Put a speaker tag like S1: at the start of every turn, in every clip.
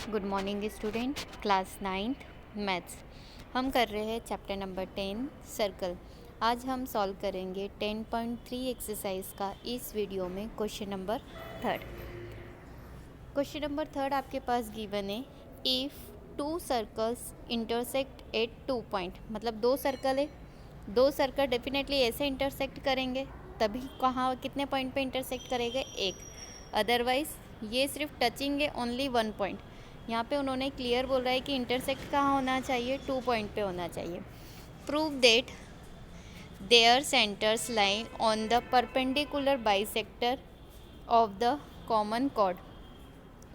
S1: Good morning student, class 9th maths. हम कर रहे हैं चैप्टर नंबर 10 सर्कल। आज हम सॉल्व करेंगे 10.3 एक्सरसाइज का इस वीडियो में क्वेश्चन नंबर 3। क्वेश्चन नंबर 3 आपके पास गिवन है, if two circles intersect at 2 point. मतलब दो सर्कल है, दो सर्कल डेफिनेटली ऐसे इंटरसेक्ट करेंगे, तभी कहाँ कितने पॉइंट पे इंटरसेक्ट करेंगे? एक। अदरवाइज ये सिर्फ टचिंग है ओनली 1 पॉइंट। यहाँ पे उन्होंने क्लियर बोल रहा है कि इंटरसेक्ट कहाँ होना चाहिए? 2 पॉइंट पे होना चाहिए। Prove that there centres line on the perpendicular bisector of the common chord.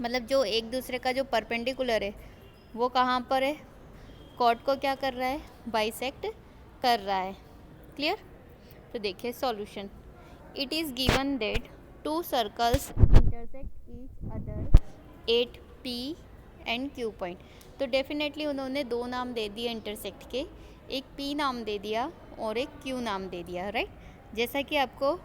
S1: मतलब जो एक दूसरे का जो परपेंडिकुलर है वो कहाँ पर है? कॉर्ड को क्या कर रहा है? बाइसेक्ट कर रहा है। क्लियर? तो देखिए solution. It is given that to circles intersect each other at P and Q point. तो डेफिनेटली उन्होंने दो नाम दे दिए इंटरसेक्ट के, एक P नाम दे दिया और एक Q नाम दे दिया, राइट? जैसा कि आपको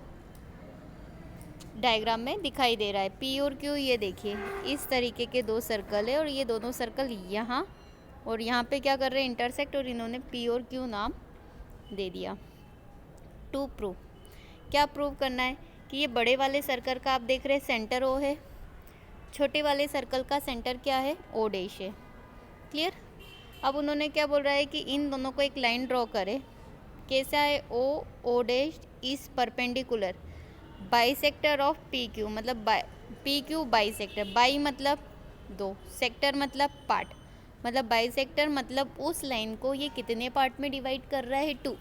S1: डायग्राम में दिखाई दे रहा है, P और Q ये देखिए इस तरीके के दो सर्कल है और ये दोनों सर्कल यहाँ और यहाँ पे क्या कर रहे हैं? इंटरसेक्ट, और इन्होंने P और Q नाम दे दिया। टू प्रूव, क्या प्रूव करना है? कि ये बड़े वाले सर्कल का आप देख रहे हैं सेंटर O है, छोटे वाले सर्कल का सेंटर क्या है? O डैश है। क्लियर? अब उन्होंने क्या बोल रहा है कि इन दोनों को एक लाइन ड्रॉ करें। कैसा है? O dash is perpendicular bisector of PQ। मतलब PQ बाइसेक्टर, बाई मतलब दो, सेक्टर मतलब पार्ट, मतलब बाइसेक्टर मतलब उस लाइन को ये कितने पार्ट में डिवाइड कर रहा है? 2।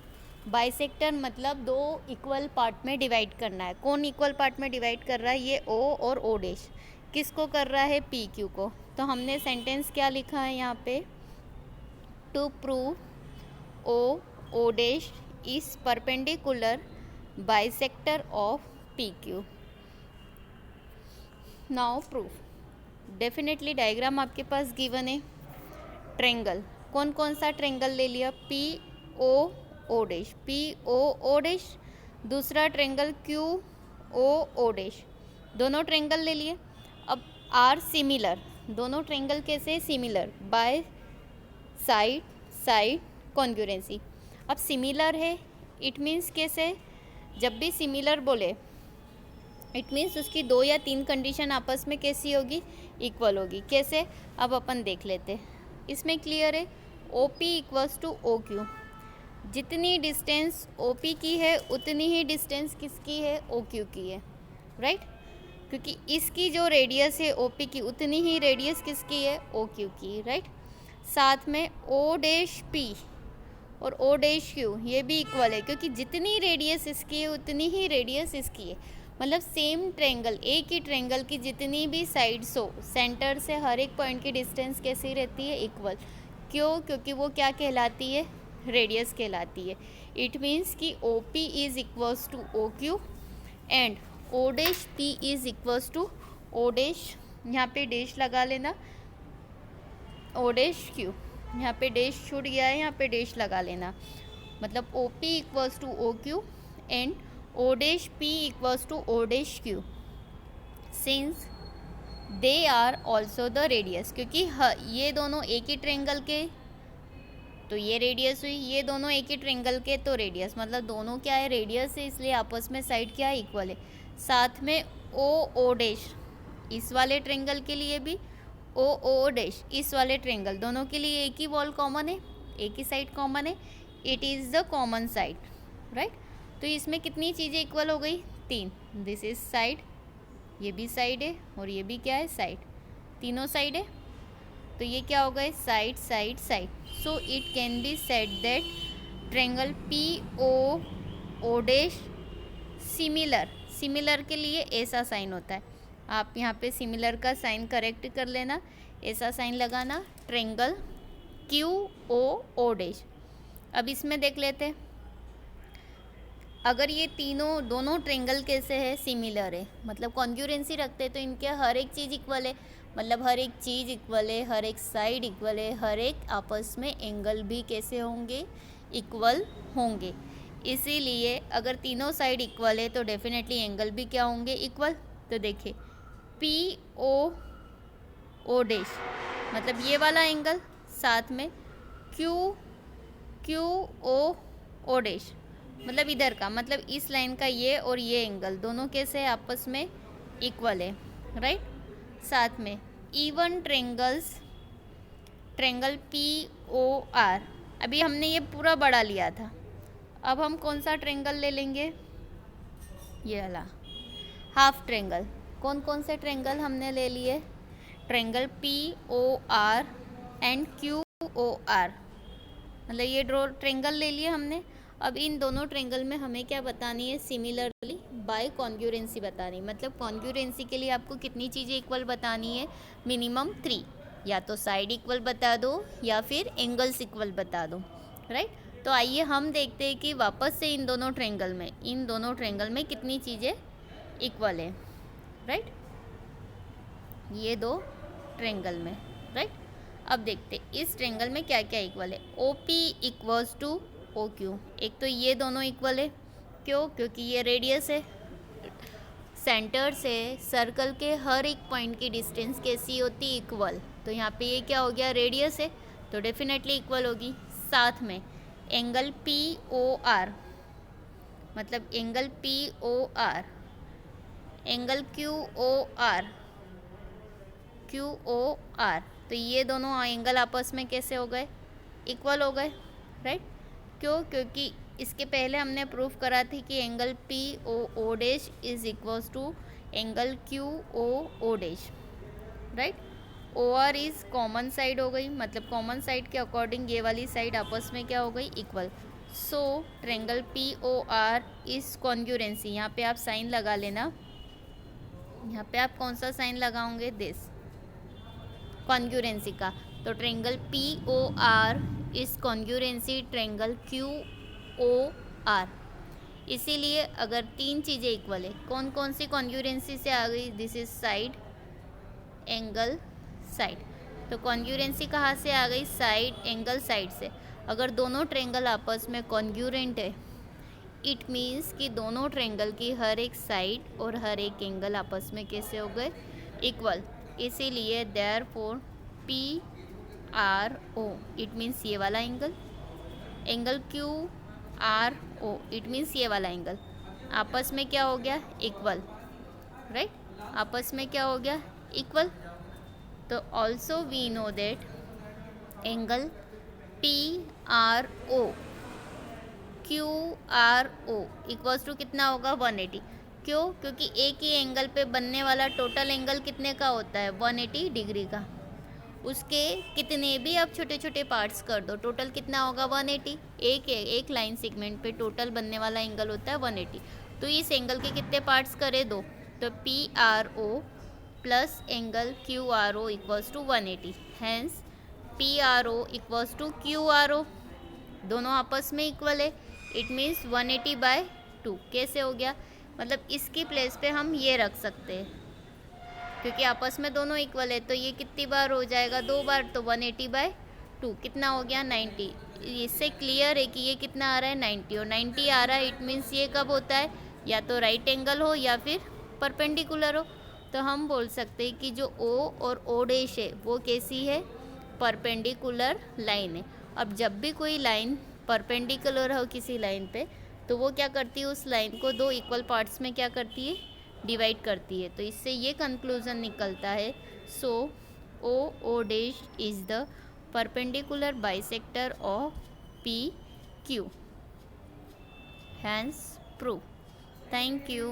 S1: बाइसेक्टर मतलब दो इक्वल पार्ट में डिवाइड करना है। कौन इक्वल पार्ट में डिवाइड कर रहा है? ये O और O डैश। किसको कर रहा है? PQ को। तो हमने सेंटेंस क्या लिखा है यहाँ पे? To prove O dash is perpendicular bisector of PQ। Now proof. Definitely diagram आपके पास गिवन है। ट्रेंगल, कौन कौन सा ट्रेंगल ले लिया? PO dash, PO dash. दूसरा ट्रेंगल QO डैश। दोनों ट्रेंगल ले लिए। अब आर सिमिलर, दोनों ट्रेंगल कैसे? Similar by side side congruency. अब सिमिलर है, इट मीन्स कैसे? जब भी सिमिलर बोले इट मीन्स उसकी 2 या 3 कंडीशन आपस में कैसी होगी? इक्वल होगी। कैसे? अब अपन देख लेते हैं। इसमें क्लियर है, OP इक्वल्स टू OQ। जितनी डिस्टेंस OP की है उतनी ही डिस्टेंस किसकी है? OQ की है, राइट? क्योंकि इसकी जो रेडियस है OP की उतनी ही रेडियस किसकी है? OQ की, राइट? साथ में O डैश P और O डैश Q ये भी इक्वल है, क्योंकि जितनी रेडियस इसकी है उतनी ही रेडियस इसकी है। मतलब सेम ट्रेंगल, एक ही ट्रेंगल की जितनी भी साइड्स हो, सेंटर से हर एक पॉइंट की डिस्टेंस कैसी रहती है? इक्वल। क्यों? क्योंकि वो क्या कहलाती है? रेडियस कहलाती है। इट मीन्स कि OP is equals to OQ and O dash P is equals to O dash, यहाँ पे डैश लगा लेना, O डैश Q। यहाँ पे डैश छूट गया है, यहाँ पे डैश लगा लेना। मतलब OP equals to OQ and O dash P equals to O dash Q since they are also the radius. क्योंकि ये दोनों एक ही ट्रेंगल के, तो ये रेडियस हुई, ये दोनों एक ही ट्रेंगल के तो रेडियस, मतलब दोनों क्या है? रेडियस है, इसलिए आपस में साइड क्या है? इक्वल है। साथ में O डैश इस वाले ट्रेंगल के लिए भी, O डैश इस वाले ट्रेंगल, दोनों के लिए एक ही वॉल कॉमन है, एक ही साइड कॉमन है। It is the common side, right? तो इसमें कितनी चीज़ें इक्वल हो गई? 3। दिस इज साइड, ये भी साइड है और ये भी क्या है? साइड। तीनों साइड है, तो ये क्या हो गए? Side side side. So it can be said that triangle PO dash similar, similar के लिए ऐसा साइन होता है। आप यहाँ पे सिमिलर का साइन करेक्ट कर लेना, ऐसा साइन लगाना, ट्रेंगल QO डैश। अब इसमें देख लेते हैं, अगर ये तीनों दोनों ट्रेंगल कैसे है? सिमिलर है, मतलब कॉन्ग्रुएंसी रखते हैं, तो इनके हर एक चीज़ इक्वल है। मतलब हर एक चीज़ इक्वल है, हर एक साइड इक्वल है, हर एक आपस में एंगल भी कैसे होंगे? इक्वल होंगे। इसीलिए अगर तीनों साइड इक्वल है तो डेफिनेटली एंगल भी क्या होंगे? इक्वल। तो देखिए PO डैश मतलब ये वाला एंगल, साथ में Q Q O O dash, मतलब इधर का, मतलब इस लाइन का ये और ये एंगल दोनों कैसे आपस में इक्वल है, राइट। साथ में even triangles, triangle P O R, अभी हमने ये पूरा बड़ा लिया था, अब हम कौन सा ट्रेंगल ले लेंगे, ये वाला हाफ ट्रेंगल। कौन कौन से ट्रेंगल हमने ले लिए, triangle P O R and Q O R, मतलब ये ट्रेंगल ले लिए हमने। अब इन दोनों ट्रेंगल में हमें क्या बतानी है, सिमिलरली बाय कॉन्ग्रुएंसी बतानी, मतलब कॉन्ग्रुएंसी के लिए आपको कितनी चीज़ें इक्वल बतानी है, मिनिमम 3, या तो साइड इक्वल बता दो या फिर एंगल्स इक्वल बता दो, राइट। तो आइए हम देखते हैं कि वापस से इन दोनों ट्रेंगल में कितनी चीज़ें इक्वल है, राइट, ये दो ट्रेंगल में, राइट। अब देखते इस ट्रेंगल में क्या क्या इक्वल है, O P equals to O Q, एक तो ये दोनों इक्वल है, क्यों, क्योंकि ये रेडियस है, सेंटर से सर्कल के हर एक पॉइंट की डिस्टेंस कैसी होती, इक्वल, तो यहाँ पे ये क्या हो गया, रेडियस है, तो डेफिनेटली इक्वल होगी। साथ में एंगल पी ओ आर, मतलब angle P O R, angle Q O R, Q O R, तो ये दोनों एंगल आपस में कैसे हो गए, इक्वल हो गए, राइट। क्यों, क्योंकि इसके पहले हमने प्रूफ करा थी कि angle P O O dash is equals to angle Q O O dash, right. O R is common side हो गई, मतलब कॉमन साइड के अकॉर्डिंग ये वाली साइड आपस में क्या हो गई, equal. So triangle P O R is congruency, यहाँ पे आप साइन लगा लेना, यहाँ पे आप कौन सा साइन लगाओगे, दिस, कॉन्ग्रुएंसी का। तो triangle P O R is congruency triangle Q O R. इसीलिए अगर तीन चीज़ें इक्वल है, कौन कौन सी कॉन्ग्रुएंसी से आ गई, this is side, angle, side, तो कॉन्ग्रुएंसी कहाँ से आ गई, साइड, एंगल, साइड से। अगर दोनों ट्रेंगल आपस में कॉन्ग्रुएंट है, इट मीन्स कि दोनों ट्रेंगल की हर एक साइड और हर एक एंगल आपस में कैसे हो गए, इक्वल। इसीलिए therefore P R O, it means ये वाला angle, angle Q R O, it means ये वाला एंगल, आपस में क्या हो गया, इक्वल, राइट, आपस में क्या हो गया, इक्वल। तो also we know that angle P R O Q R O equals to कितना होगा, 180। क्यों, क्योंकि एक ही एंगल पे बनने वाला टोटल एंगल कितने का होता है, 180 डिग्री का, उसके कितने भी आप छोटे छोटे पार्ट्स कर दो, टोटल कितना होगा, 180। एक लाइन सेगमेंट पे टोटल बनने वाला एंगल होता है 180, तो इस एंगल के कितने पार्ट्स करें, दो, तो P R O plus angle Q R O equals to 180, hence P R O equals to Q R O, दोनों आपस में इक्वल है, इट मीन्स 180/2। कैसे हो गया, मतलब इसकी प्लेस पे हम ये रख सकते हैं, क्योंकि आपस में दोनों इक्वल है, तो ये कितनी बार हो जाएगा, 2 बार, तो 180/2 कितना हो गया, 90। इससे क्लियर है कि ये कितना आ रहा है, 90, और 90 आ रहा है, इट मीन्स ये कब होता है, या तो राइट एंगल हो या फिर परपेंडिकुलर हो। तो हम बोल सकते हैं कि जो ओ और ओ डैश है वो कैसी है, परपेंडिकुलर लाइन है। अब जब भी कोई लाइन परपेंडिकुलर हो किसी लाइन पे, तो वो क्या करती है, उस लाइन को दो इक्वल पार्ट्स में क्या करती है, डिवाइड करती है। तो इससे ये कंक्लूजन निकलता है, so O O dash is the perpendicular bisector of P Q, hence proved. Thank you.